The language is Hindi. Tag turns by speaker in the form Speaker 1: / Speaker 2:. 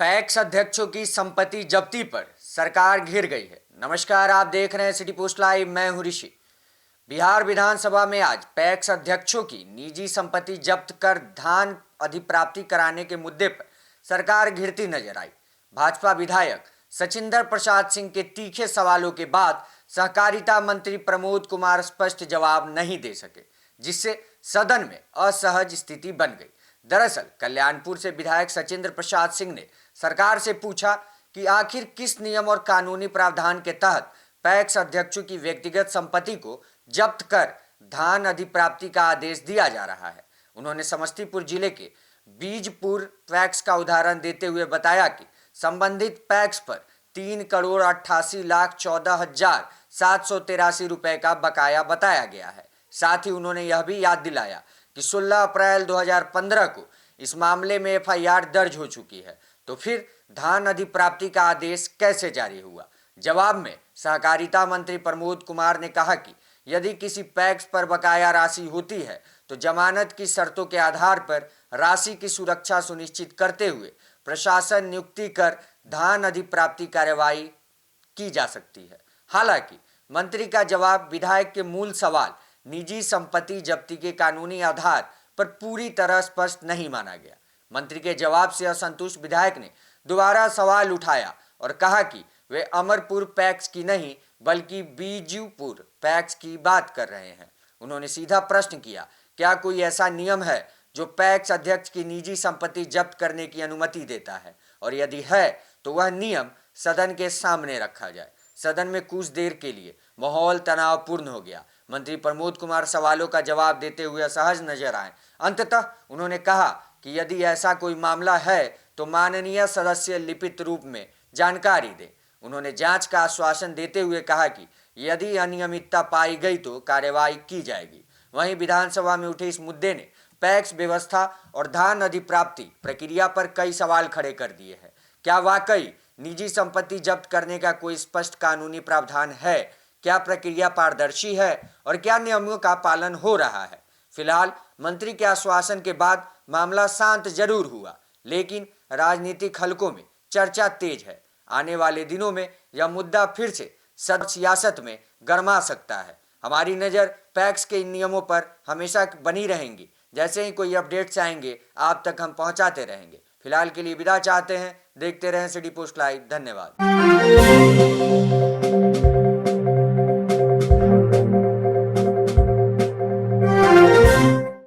Speaker 1: पैक्स अध्यक्षों की संपत्ति जब्ती पर सरकार घिर गई है। नमस्कार, आप देख रहे हैं सिटी पोस्ट लाइव। मैं हूं ऋषि। बिहार विधानसभा में आज पैक्स अध्यक्षों की निजी संपत्ति जब्त कर धान अधिप्राप्ति कराने के मुद्दे पर सरकार घिरती नजर आई। भाजपा विधायक सचिंदर प्रसाद सिंह के तीखे सवालों के बाद सहकारिता मंत्री प्रमोद कुमार स्पष्ट जवाब नहीं दे सके, जिससे सदन में असहज स्थिति बन गई। दरअसल कल्याणपुर से विधायक सचिंद्र प्रसाद सिंह ने सरकार से पूछा कि आखिर किस नियम और कानूनी प्रावधान के तहत पैक्स अध्यक्षों की व्यक्तिगत संपत्ति को जब्त कर धान अधिप्राप्ति का आदेश दिया जा रहा है। उन्होंने समस्तीपुर जिले के बीजपुर पैक्स का उदाहरण देते हुए बताया कि संबंधित पैक्स पर 3,88,14,783 रुपए का बकाया बताया गया है। साथ ही उन्होंने यह भी याद दिलाया कि 16 अप्रैल 2015 को इस मामले में एफआईआर दर्ज हो चुकी है, तो फिर धान अधिप्राप्ति का आदेश कैसे जारी हुआ। जवाब में सहकारिता मंत्री प्रमोद कुमार ने कहा कि यदि किसी पैक्स पर बकाया राशि होती है तो जमानत की शर्तों के आधार पर राशि की सुरक्षा सुनिश्चित करते हुए प्रशासन नियुक्ति कर धान अधिप्राप्ति कार्यवाही की जा सकती है। हालांकि मंत्री का जवाब विधायक के मूल सवाल निजी संपत्ति जब्ती के कानूनी आधार पर पूरी तरह स्पष्ट नहीं माना गया। मंत्री के जवाब से असंतुष्ट विधायक ने दोबारा सवाल उठाया और कहा कि वे अमरपुर पैक्स की नहीं बल्कि बीजूपुर पैक्स की बात कर रहे हैं। उन्होंने सीधा प्रश्न किया, क्या कोई ऐसा नियम है जो पैक्स अध्यक्ष की निजी संपत्ति जब्त करने की अनुमति देता है, और यदि है तो वह नियम सदन के सामने रखा जाए। सदन में कुछ देर के लिए माहौल तनावपूर्ण हो गया। मंत्री प्रमोद कुमार सवालों का जवाब देते हुए असहज नजर आए। अंततः उन्होंने कहा कि यदि ऐसा कोई मामला है तो माननीय सदस्य लिखित रूप में जानकारी दें। उन्होंने जांच का आश्वासन देते हुए कहा कि यदि अनियमितता पाई गई तो कार्यवाही की जाएगी। वहीं विधानसभा में उठे इस मुद्दे ने पैक्स व्यवस्था और धान अधिप्राप्ति प्रक्रिया पर कई सवाल खड़े कर दिए हैं। क्या वाकई निजी संपत्ति जब्त करने का कोई स्पष्ट कानूनी प्रावधान है? क्या प्रक्रिया पारदर्शी है और क्या नियमों का पालन हो रहा है? फिलहाल मंत्री के आश्वासन के बाद मामला शांत जरूर हुआ, लेकिन राजनीतिक हलकों में चर्चा तेज है। आने वाले दिनों में यह मुद्दा फिर से सियासत में गर्मा सकता है। हमारी नज़र पैक्स के इन नियमों पर हमेशा बनी रहेंगी। जैसे ही कोई अपडेट्स आएंगे आप तक हम पहुंचाते रहेंगे। फिलहाल के लिए विदा चाहते हैं। देखते रहें सिटी पोस्ट लाइव। धन्यवाद।